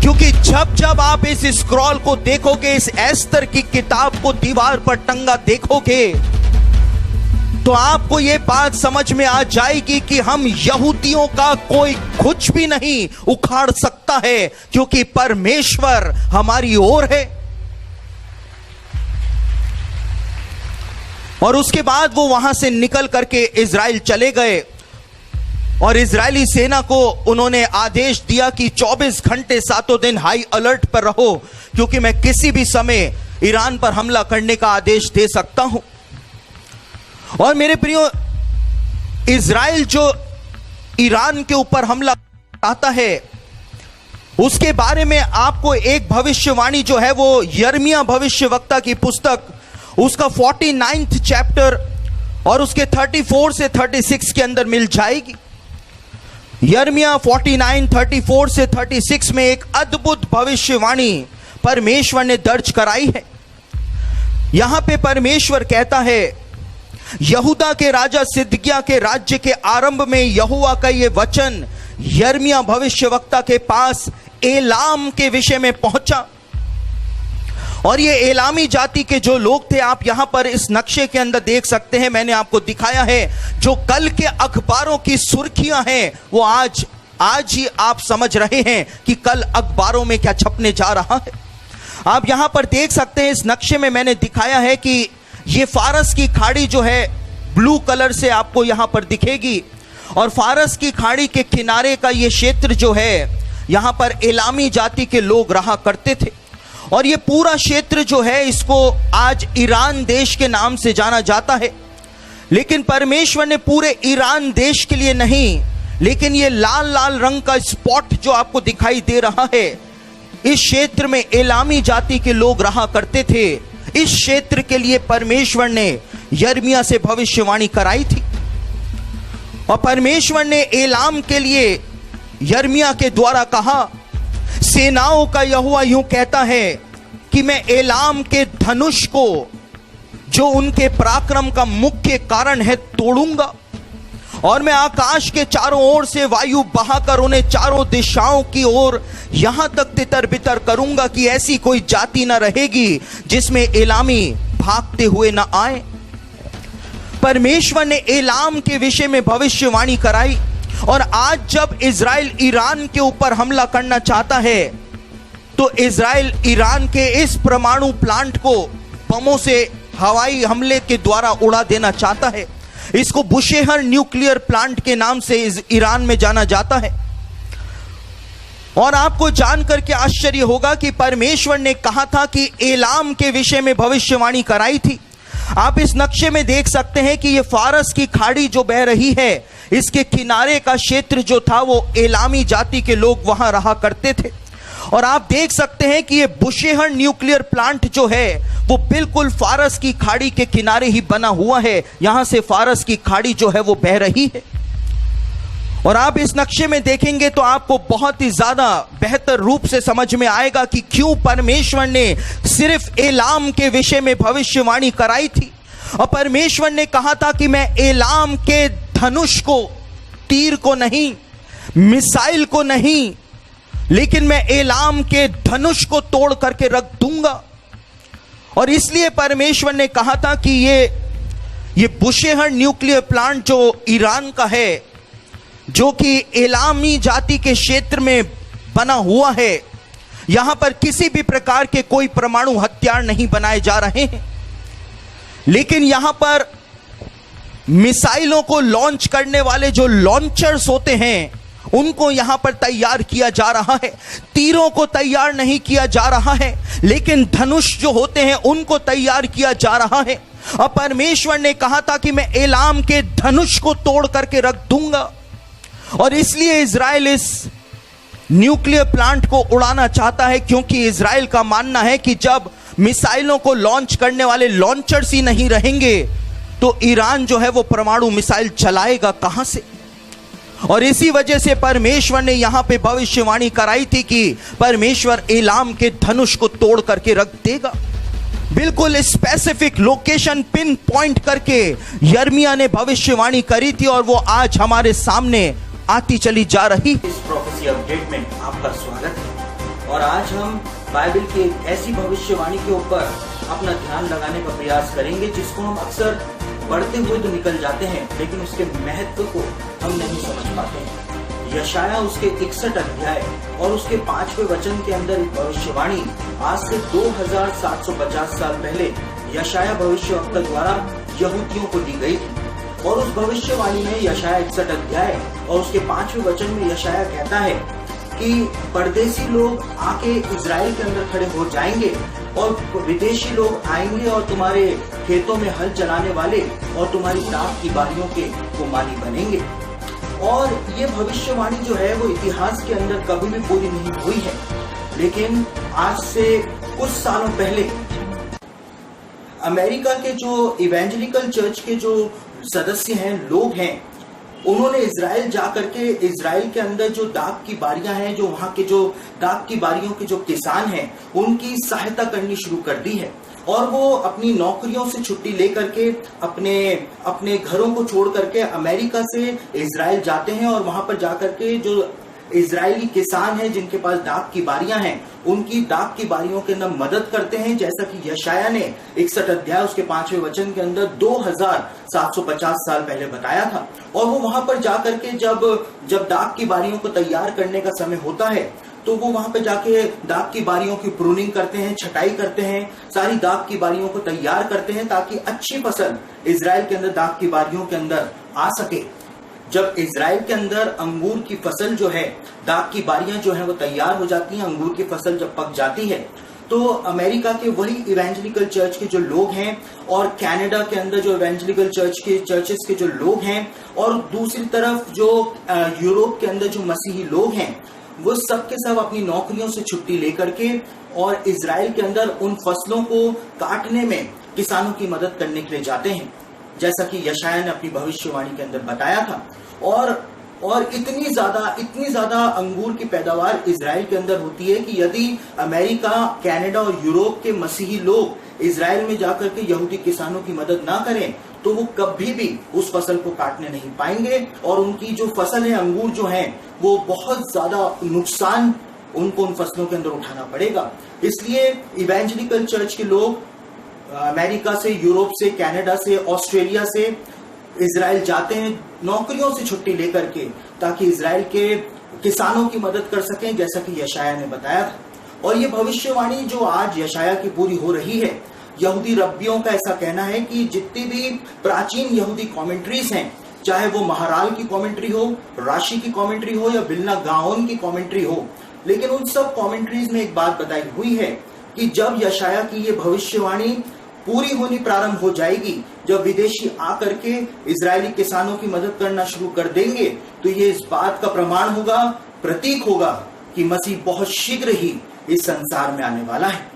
क्योंकि जब जब आप इस स्क्रॉल को देखोगे, इस एस्तर की किताब को दीवार पर टंगा देखोगे, तो आपको यह बात समझ में आ जाएगी कि हम यहूदियों का कोई कुछ भी नहीं उखाड़ सकता है, क्योंकि परमेश्वर हमारी ओर है। और उसके बाद वो वहां से निकल करके इजराइल चले गए और इजरायली सेना को उन्होंने आदेश दिया कि 24 घंटे 7 दिन हाई अलर्ट पर रहो, क्योंकि मैं किसी भी समय ईरान पर हमला करने का आदेश दे सकता हूं। और मेरे प्रियो, इजराइल जो ईरान के ऊपर हमला आता है उसके बारे में आपको एक भविष्यवाणी जो है वो यिर्मयाह भविष्यवक्ता की पुस्तक उसका 49th चैप्टर और उसके 34 से 36 के अंदर मिल जाएगी। यिर्मयाह 49, 34 से 36 में एक अद्भुत भविष्यवाणी परमेश्वर ने दर्ज कराई है। यहां पे परमेश्वर कहता है, यहूदा के राजा सिदकिय्याह के राज्य के आरंभ में यहोवा का यह वचन यिर्मयाह भविष्यवक्ता के पास एलाम के विषय में पहुंचा। और ये एलामी जाति के जो लोग थे, आप यहां पर इस नक्शे के अंदर देख सकते हैं, मैंने आपको दिखाया है। जो कल के अखबारों की सुर्खियां हैं वो आज ही आप समझ रहे हैं कि कल अखबारों में क्या छपने जा रहा है। आप यहां पर देख सकते हैं, इस नक्शे में मैंने दिखाया है कि ये फारस की खाड़ी जो है ब्लू कलर से आपको यहां पर दिखेगी। और फारस की खाड़ी के किनारे का ये क्षेत्र जो है, यहां पर एलामी जाति के लोग रहा करते थे। और ये पूरा क्षेत्र जो है इसको आज ईरान देश के नाम से जाना जाता है। लेकिन परमेश्वर ने पूरे ईरान देश के लिए नहीं, लेकिन ये लाल लाल रंग का स्पॉट जो आपको दिखाई दे रहा है, इस क्षेत्र में एलामी जाति के लोग रहा करते थे। इस क्षेत्र के लिए परमेश्वर ने यिर्मयाह से भविष्यवाणी कराई थी और परमेश्वर ने एलाम के लिए यिर्मयाह के द्वारा कहा, सेनाओं का यहोवा यूं कहता है कि मैं एलाम के धनुष को, जो उनके पराक्रम का मुख्य कारण है, तोड़ूंगा और मैं आकाश के चारों ओर से वायु बहाकर उन्हें चारों दिशाओं की ओर यहां तक तितर बितर करूंगा कि ऐसी कोई जाति न रहेगी जिसमें एलामी भागते हुए न आए। परमेश्वर ने एलाम के विषय में भविष्यवाणी कराई और आज जब इजराइल ईरान के ऊपर हमला करना चाहता है तो इजराइल ईरान के इस परमाणु प्लांट को बमों से हवाई हमले के द्वारा उड़ा देना चाहता है। इसको बुशेहर न्यूक्लियर प्लांट के नाम से ईरान में जाना जाता है। और आपको जानकर के आश्चर्य होगा कि परमेश्वर ने कहा था कि एलाम के विषय में भविष्यवाणी कराई थी। आप इस नक्शे में देख सकते हैं कि ये फारस की खाड़ी जो बह रही है, इसके किनारे का क्षेत्र जो था वो एलामी जाति के लोग वहां रहा करते थे। और आप देख सकते हैं कि ये बुशेहर न्यूक्लियर प्लांट जो है वो बिल्कुल फारस की खाड़ी के किनारे ही बना हुआ है। यहां से फारस की खाड़ी जो है वो बह रही है। और आप इस नक्शे में देखेंगे तो आपको बहुत ही ज्यादा बेहतर रूप से समझ में आएगा कि क्यों परमेश्वर ने सिर्फ एलाम के विषय में भविष्यवाणी कराई थी। और परमेश्वर ने कहा था कि मैं एलाम के धनुष को, तीर को नहीं, मिसाइल को नहीं, लेकिन मैं एलाम के धनुष को तोड़ करके रख दूंगा। और इसलिए परमेश्वर ने कहा था कि ये बुशेहर न्यूक्लियर प्लांट जो ईरान का है, जो कि एलामी जाति के क्षेत्र में बना हुआ है, यहां पर किसी भी प्रकार के कोई परमाणु हथियार नहीं बनाए जा रहे हैं, लेकिन यहां पर मिसाइलों को लॉन्च करने वाले जो लॉन्चर्स होते हैं उनको यहां पर तैयार किया जा रहा है। तीरों को तैयार नहीं किया जा रहा है, लेकिन धनुष जो होते हैं उनको तैयार किया जा रहा है। और परमेश्वर ने कहा था कि मैं एलाम के धनुष को तोड़ करके रख दूंगा। और इसलिए इजराइल इस न्यूक्लियर प्लांट को उड़ाना चाहता है, क्योंकि इजराइल का मानना है कि जब मिसाइलों को लॉन्च करने वाले लॉन्चर्स ही नहीं रहेंगे तो ईरान जो है वो परमाणु मिसाइल चलाएगा कहां से। और इसी वजह से परमेश्वर ने यहां पे भविष्यवाणी कराई थी कि परमेश्वर एलाम के धनुष को तोड़ करके रख देगा। बिल्कुल स्पेसिफिक लोकेशन पिन पॉइंट करके यिर्मयाह ने भविष्यवाणी करी थी और वो आज हमारे सामने आती चली जा रही। इस प्रोफेसी अपडेट में आपका स्वागत है और आज हम बाइबल की एक ऐसी भविष्यवाणी के ऊपर अपना ध्यान लगाने का प्रयास करेंगे जिसको हम अक्सर बढ़ते हुए तो निकल जाते हैं, लेकिन उसके महत्व को हम नहीं समझ पाते हैं। यशायाह उसके 61 अध्याय और उसके 5वें वचन के अंदर एक भविष्यवाणी आज से 2750 साल पहले यशायाह भविष्यवक्ता द्वारा यहूदियों को दी गई थी। और उस भविष्यवाणी में यशायाह 61 अध्याय और उसके 5वें वचन में यशायाह कहता है कि परदेसी लोग आके इजराइल के अंदर खड़े हो जाएंगे और विदेशी लोग आएंगे और तुम्हारे खेतों में हल चलाने वाले और तुम्हारी दाख की बारियों के वो माली बनेंगे। और ये भविष्यवाणी जो है वो इतिहास के अंदर कभी भी पूरी नहीं हुई है, लेकिन आज से कुछ सालों पहले अमेरिका के जो इवेंजेलिकल चर्च के जो सदस्य हैं, लोग हैं, उन्होंने इजराइल जाकर के इजराइल के अंदर जो दाख की बारियां हैं, जो वहां के जो दाख की बारियों के जो किसान हैं, उनकी सहायता करनी शुरू कर दी है। और वो अपनी नौकरियों से छुट्टी लेकर के अपने घरों को छोड़ करके अमेरिका से इजराइल जाते हैं और वहां पर जाकर के जो इजरायली किसान हैं जिनके पास दाख की बारियां हैं, उनकी दाख की बारियों के अंदर मदद करते हैं, जैसा कि यशायाह ने 61 अध्याय उसके 5वें वचन के अंदर 2750 साल पहले बताया था। और वो वहां पर जाकर के जब दाख की बारियों को तैयार करने का समय होता है तो वो वहां पे जाके दाख की बारियों की प्रूनिंग करते हैं, छटाई करते हैं, सारी दाख की बारियों को तैयार करते हैं ताकि अच्छी फसल इजराइल के अंदर दाख की बारियों के अंदर आ सके। जब इजराइल के अंदर अंगूर की फसल जो है, दाख की बारियां जो है वो तैयार हो जाती हैं, अंगूर की फसल जब पक जाती है तो अमेरिका के वही इवेंजेलिकल चर्च के जो लोग हैं और कनाडा के अंदर जो इवेंजेलिकल चर्चेस के जो लोग हैं और दूसरी तरफ जो यूरोप के अंदर जो मसीही लोग हैं, वो सब के सब अपनी नौकरियों से छुट्टी लेकर के और इजराइल के अंदर उन फसलों को काटने में किसानों की मदद करने के लिए जाते हैं, जैसा कि यशायाह ने अपनी भविष्यवाणी के अंदर बताया था। और इतनी ज्यादा अंगूर की पैदावार इजराइल के अंदर होती है कि यदि अमेरिका, कनाडा और यूरोप के मसीही लोग इजराइल में जाकर के यहूदी किसानों की मदद ना करें तो वो कभी भी उस फसल को काटने नहीं पाएंगे और उनकी जो फसल है, अंगूर जो है, वो बहुत ज्यादा नुकसान उनको उन फसलों के अंदर उठाना पड़ेगा। इसलिए इवेंजेलिकल चर्च के लोग अमेरिका से, यूरोप से, कनाडा से, ऑस्ट्रेलिया से इजराइल जाते हैं नौकरियों से छुट्टी लेकर के, ताकि इजराइल के किसानों की मदद कर सकें, जैसा कि यशायाह ने बताया था। और ये भविष्यवाणी जो आज यशायाह की पूरी हो रही है, यहूदी रब्बियों का ऐसा कहना है कि जितनी भी प्राचीन यहूदी कमेंट्रीज हैं, चाहे वो महाराल की कमेंट्री हो, राशि की कमेंट्री हो या बिलना गाओन की कमेंट्री हो, लेकिन उन सब कमेंट्रीज में एक बात बताई हुई है कि जब यशायाह की ये भविष्यवाणी पूरी होनी प्रारंभ हो जाएगी, जब विदेशी आकर के इजरायली किसानों की मदद करना शुरू कर देंगे, तो ये इस बात का प्रमाण होगा, प्रतीक होगा कि मसीह बहुत शीघ्र ही इस संसार में आने वाला है।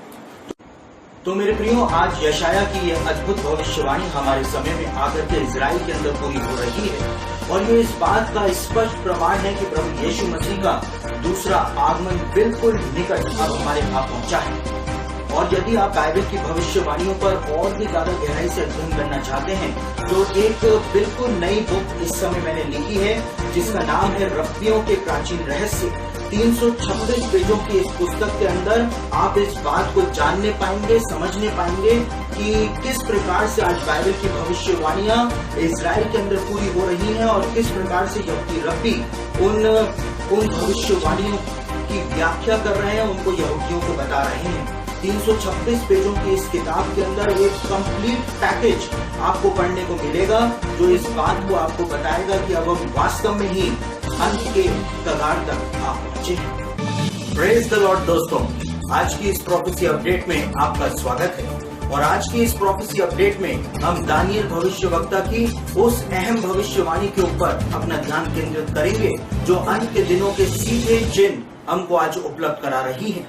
तो मेरे प्रियो, आज यशायाह की यह अद्भुत भविष्यवाणी हमारे समय में आकर के इजराइल के अंदर पूरी हो रही है और ये इस बात का स्पष्ट प्रमाण है कि प्रभु यीशु मसीह का दूसरा आगमन बिल्कुल निकट अब हमारे यहाँ पहुंचा है। और यदि आप बाइबल की भविष्यवाणियों पर और भी ज्यादा गहराई से अध्ययन करना चाहते हैं तो एक बिल्कुल नई बुक इस समय मैंने लिखी है, जिसका नाम है रब्बियों के प्राचीन रहस्य। 326 पेजों की इस पुस्तक के अंदर आप इस बात को जानने पाएंगे, समझने पाएंगे कि किस प्रकार से आज बाइबल की भविष्यवाणियां इजराइल के अंदर पूरी हो रही हैं और किस प्रकार से यहूदी रब्बी उन भविष्यवाणियों की व्याख्या कर रहे हैं, उनको यहूदियों को बता रहे हैं। 326 पेजों की इस किताब के अंदर एक कंप्लीट पैकेज आपको पढ़ने को मिलेगा, जो इस बात को आपको बताएगा कि अब हम वास्तव में ही अंत के कगार तक आ पहुंचे हैं। प्रेज द लॉर्ड दोस्तों, आज की इस प्रोफेसी अपडेट में आपका स्वागत है और आज की इस प्रोफेसी अपडेट में हम दानियल भविष्यवक्ता की उस अहम भविष्यवाणी के ऊपर अपना ध्यान केंद्रित करेंगे, जो अंत के दिनों के सीधे चिन्ह हमको आज उपलब्ध करा रही है।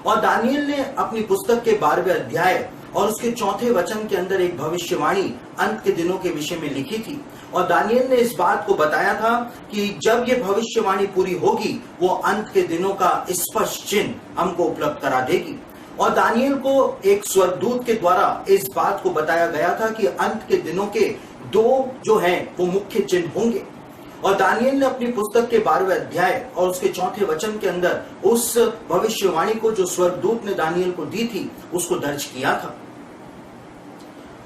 और दानियल ने अपनी पुस्तक के 12वें अध्याय और उसके 4थे वचन के अंदर एक भविष्यवाणी अंत के दिनों के विषय में लिखी थी और दानियल ने इस बात को बताया था कि जब ये भविष्यवाणी पूरी होगी, वो अंत के दिनों का स्पष्ट चिन्ह हमको उपलब्ध करा देगी। और दानियल को एक स्वर्गदूत के द्वारा इस बात को बताया गया था कि अंत के दिनों के 2 जो हैं वो मुख्य चिन्ह होंगे। और दानियल ने अपनी पुस्तक के 12वें अध्याय और उसके 4थे वचन के अंदर उस भविष्यवाणी को जो स्वर्गदूत ने दानियल को दी थी, उसको दर्ज किया था।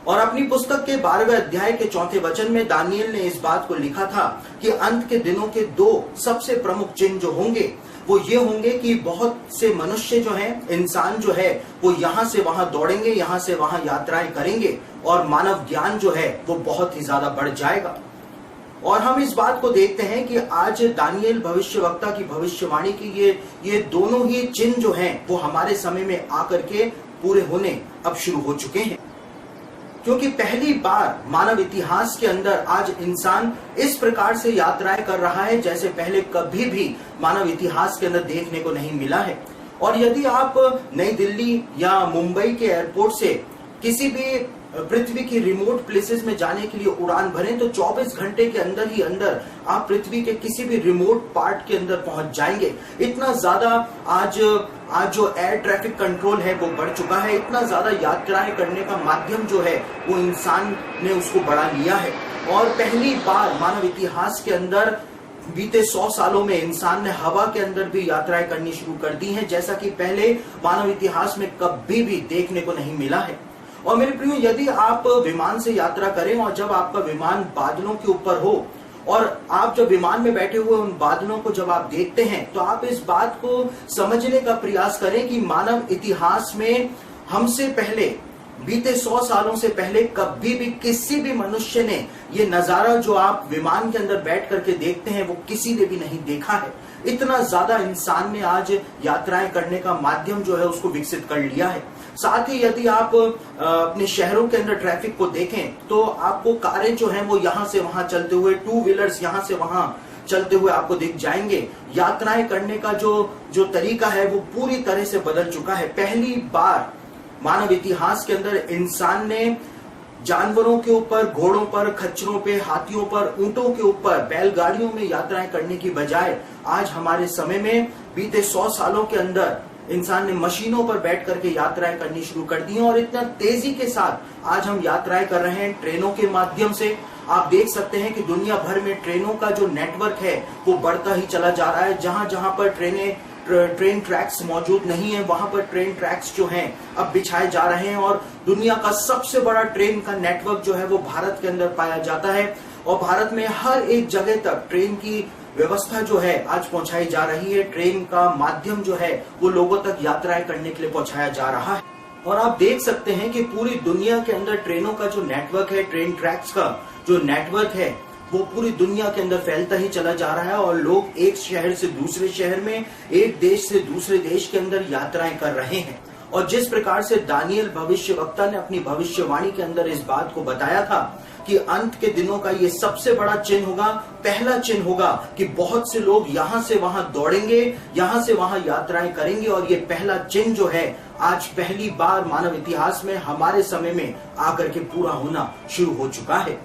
और अपनी पुस्तक के 12वें अध्याय के 4थे वचन में दानियल ने इस बात को लिखा था कि अंत के दिनों के 2 सबसे प्रमुख चिन्ह जो होंगे वो ये होंगे कि बहुत से मनुष्य जो हैं, इंसान जो है, वो यहाँ से वहां दौड़ेंगे, यहाँ से वहां यात्राएं करेंगे और मानव ज्ञान जो है वो बहुत ही ज्यादा बढ़ जाएगा। और हम इस बात को देखते हैं कि आज दानियल भविष्यवक्ता की भविष्यवाणी की ये दोनों ही चिन्ह जो हैं वो हमारे समय में आकर के पूरे होने अब शुरू हो चुके हैं, क्योंकि पहली बार मानव इतिहास के अंदर आज इंसान इस प्रकार से यात्राएं कर रहा है जैसे पहले कभी भी मानव इतिहास के अंदर देखने को नहीं मिला है। और यदि आप नई दिल्ली या मुंबई के एयरपोर्ट से किसी भी पृथ्वी की रिमोट प्लेसेस में जाने के लिए उड़ान भरें तो 24 घंटे के अंदर ही अंदर आप पृथ्वी के किसी भी रिमोट पार्ट के अंदर पहुंच जाएंगे। इतना ज्यादा आज जो एयर ट्रैफिक कंट्रोल है वो बढ़ चुका है, इतना ज्यादा यात्राएं करने का माध्यम जो है वो इंसान ने उसको बढ़ा लिया है। और पहली बार मानव इतिहास के अंदर बीते 100 सालों में इंसान ने हवा के अंदर भी यात्राएं करनी शुरू कर दी हैं, जैसा कि पहले मानव इतिहास में कभी भी देखने को नहीं मिला है। और मेरे प्रियो, यदि आप विमान से यात्रा करें और जब आपका विमान बादलों के ऊपर हो और आप जब विमान में बैठे हुए उन बादलों को जब आप देखते हैं तो आप इस बात को समझने का प्रयास करें कि मानव इतिहास में हमसे पहले बीते 100 सालों से पहले कभी भी किसी भी मनुष्य ने ये नजारा जो आप विमान के अंदर बैठ करके देखते हैं वो किसी ने भी नहीं देखा है। इतना ज्यादा इंसान ने आज यात्राएं करने का माध्यम जो है उसको विकसित कर लिया है। साथ ही यदि आप अपने शहरों के अंदर ट्रैफिक को देखें तो आपको कारें जो हैं वो यहाँ से वहां चलते हुए, टू व्हीलर्स यहाँ से वहां चलते हुए आपको दिख जाएंगे। यात्राएं करने का जो तरीका है वो पूरी तरह से बदल चुका है। पहली बार मानव इतिहास के अंदर इंसान ने जानवरों के ऊपर, घोड़ों पर, खच्चरों पे, हाथियों पर, ऊंटों के ऊपर, बैलगाड़ियों में यात्राएं करने की बजाय आज हमारे समय में बीते 100 सालों के अंदर इंसान ने मशीनों पर बैठ करके यात्राएं करनी शुरू कर दी हैं। और इतना तेजी के साथ आज हम यात्राएं कर रहे हैं ट्रेनों के माध्यम से। आप देख सकते हैं कि दुनिया भर में ट्रेनों का जो नेटवर्क है वो बढ़ता ही चला जा रहा है। जहां जहां पर ट्रेन ट्रैक्स मौजूद नहीं है वहां पर ट्रेन ट्रैक्स जो हैं अब बिछाए जा रहे हैं। और दुनिया का सबसे बड़ा ट्रेन का नेटवर्क जो है वो भारत के अंदर पाया जाता है। और भारत में हर एक जगह तक ट्रेन की व्यवस्था जो है आज पहुंचाई जा रही है। ट्रेन का माध्यम जो है वो लोगों तक यात्राएं करने के लिए पहुंचाया जा रहा है। और आप देख सकते हैं कि पूरी दुनिया के अंदर ट्रेनों का जो नेटवर्क है, ट्रेन ट्रैक्स का जो नेटवर्क है वो पूरी दुनिया के अंदर फैलता ही चला जा रहा है। और लोग एक शहर से दूसरे शहर में, एक देश से दूसरे देश के अंदर यात्राएं कर रहे हैं। और जिस प्रकार से दानियल भविष्यवक्ता ने अपनी भविष्यवाणी के अंदर इस बात को बताया था कि अंत के दिनों का ये सबसे बड़ा चिन्ह होगा, पहला चिन्ह होगा कि बहुत से लोग यहां से वहां दौड़ेंगे, यहां से वहां यात्राएं करेंगे। और ये पहला चिन्ह जो है आज पहली बार मानव इतिहास में हमारे समय में आकर के पूरा होना शुरू हो चुका है।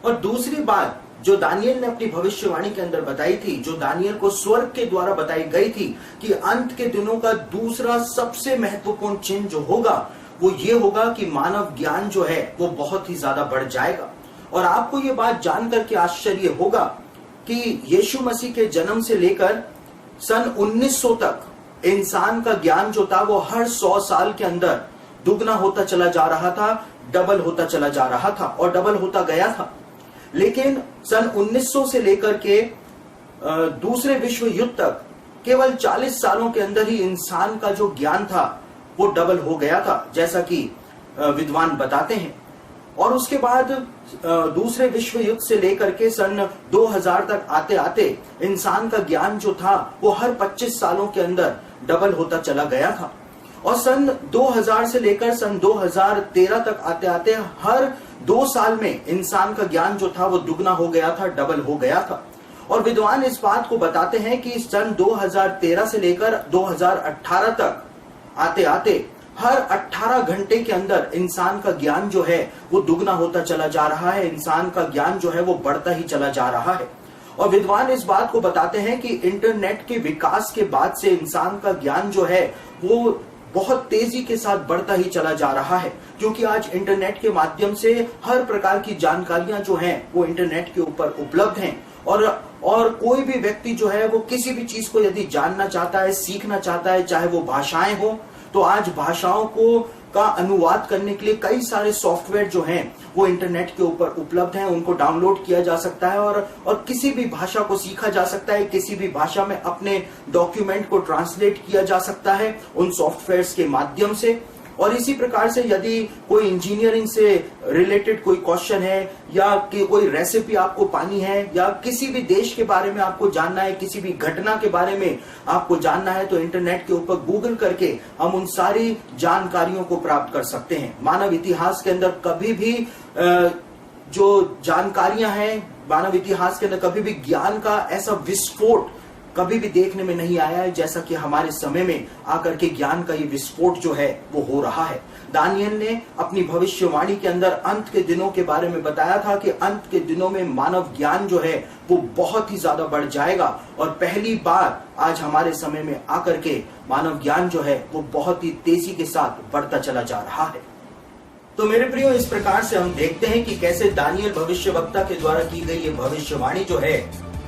और दूसरी बात जो दानियल ने अपनी भविष्यवाणी के अंदर बताई थी, जो दानियल को स्वर्ग के द्वारा बताई गई थी कि अंत के दिनों का दूसरा सबसे महत्वपूर्ण चिन्ह जो होगा वो ये होगा कि मानव ज्ञान जो है वो बहुत ही ज्यादा बढ़ जाएगा। और आपको ये बात जानकर के आश्चर्य होगा कि यीशु मसीह के जन्म से लेकर सन 1900 तक इंसान का ज्ञान जो था वो हर 100 साल के अंदर दुगना होता चला जा रहा था, डबल होता चला जा रहा था और डबल होता गया था। लेकिन सन 1900 से लेकर के दूसरे विश्व युद्ध तक केवल 40 सालों के अंदर ही इंसान का जो ज्ञान था वो डबल हो गया था, जैसा कि विद्वान बताते हैं। और उसके बाद दूसरे विश्व युद्ध से लेकर के सन 2000 तक आते आते इंसान का ज्ञान जो था वो हर 25 सालों के अंदर डबल होता चला गया था। और सन 2000 से लेकर सन 2013 तक आते आते हर 2 साल में इंसान का ज्ञान जो था वो दुगना हो गया था, डबल हो गया था। और विद्वान इस बात को बताते हैं कि सन 2013 से लेकर 2018 तक आते आते हर 18 घंटे के अंदर इंसान का ज्ञान जो है वो दुगना होता चला जा रहा है, इंसान का ज्ञान जो है वो बढ़ता ही चला जा रहा है। और विद्वान इस बात को बताते हैं कि इंटरनेट के विकास के बाद से इंसान का ज्ञान जो है वो बहुत तेजी के साथ बढ़ता ही चला जा रहा है, क्योंकि आज इंटरनेट के माध्यम से हर प्रकार की जानकारियां जो हैं वो इंटरनेट के ऊपर उपलब्ध हैं। और कोई भी व्यक्ति जो है वो किसी भी चीज को यदि जानना चाहता है, सीखना चाहता है, चाहे वो भाषाएं हो, तो आज भाषाओं का अनुवाद करने के लिए कई सारे सॉफ्टवेयर जो हैं वो इंटरनेट के ऊपर उपलब्ध हैं। उनको डाउनलोड किया जा सकता है और किसी भी भाषा को सीखा जा सकता है, किसी भी भाषा में अपने डॉक्यूमेंट को ट्रांसलेट किया जा सकता है उन सॉफ्टवेयर्स के माध्यम से। और इसी प्रकार से यदि कोई इंजीनियरिंग से रिलेटेड कोई क्वेश्चन है या कि कोई रेसिपी आपको पानी है या किसी भी देश के बारे में आपको जानना है, किसी भी घटना के बारे में आपको जानना है, तो इंटरनेट के ऊपर गूगल करके हम उन सारी जानकारियों को प्राप्त कर सकते हैं। मानव इतिहास के अंदर कभी भी जो जानकारियां हैं, मानव इतिहास के अंदर कभी भी ज्ञान का ऐसा विस्फोट कभी भी देखने में नहीं आया है जैसा कि हमारे समय में आकर के ज्ञान का ये विस्फोट जो है वो हो रहा है। दानियल ने अपनी भविष्यवाणी के अंदर अंत के दिनों के बारे में बताया था कि अंत के दिनों में मानव ज्ञान जो है वो बहुत ही ज्यादा बढ़ जाएगा। और पहली बार आज हमारे समय में आकर के मानव ज्ञान जो है वो बहुत ही तेजी के साथ बढ़ता चला जा रहा है। तो मेरे प्रियो, इस प्रकार से हम देखते हैं कि कैसे दानियल भविष्यवक्ता के द्वारा की गई ये भविष्यवाणी जो है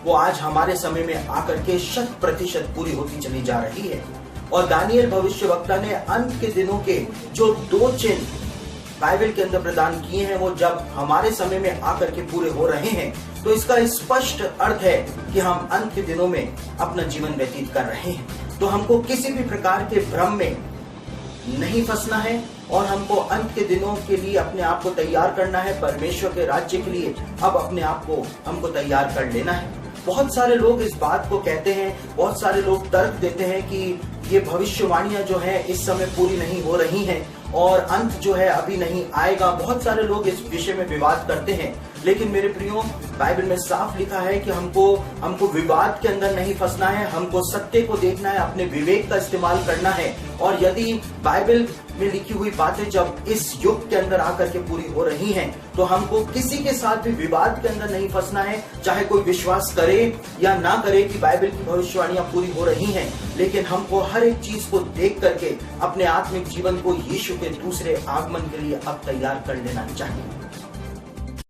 वो आज हमारे समय में आकर के 100% पूरी होती चली जा रही है। और दानियल भविष्यवक्ता ने अंत के दिनों के जो 2 चिन्ह बाइबल के अंदर प्रदान किए हैं वो जब हमारे समय में आकर के पूरे हो रहे हैं, तो इसका स्पष्ट अर्थ है कि हम अंत के दिनों में अपना जीवन व्यतीत कर रहे हैं। तो हमको किसी भी प्रकार के भ्रम में नहीं फंसना है और हमको अंत के दिनों के लिए अपने आप को तैयार करना है। परमेश्वर के राज्य के लिए अब अपने आप को हमको तैयार कर लेना है। बहुत सारे लोग इस बात को कहते हैं, बहुत सारे लोग तर्क देते हैं कि ये भविष्यवाणियां जो है इस समय पूरी नहीं हो रही हैं और अंत जो है अभी नहीं आएगा। बहुत सारे लोग इस विषय में विवाद करते हैं, लेकिन मेरे प्रियो, बाइबल में साफ लिखा है कि हमको विवाद के अंदर नहीं फंसना है, हमको सत्य को देखना है, अपने विवेक का इस्तेमाल करना है। और यदि बाइबल में लिखी हुई बातें जब इस युग के अंदर आकर के पूरी हो रही हैं, तो हमको किसी के साथ भी विवाद के अंदर नहीं फंसना है, चाहे कोई विश्वास करे या ना करे कि बाइबल की भविष्यवाणियां पूरी हो रही हैं। लेकिन हमको हर एक चीज को देख करके अपने आत्मिक जीवन को यीशु के दूसरे आगमन के लिए अब तैयार कर लेना चाहिए।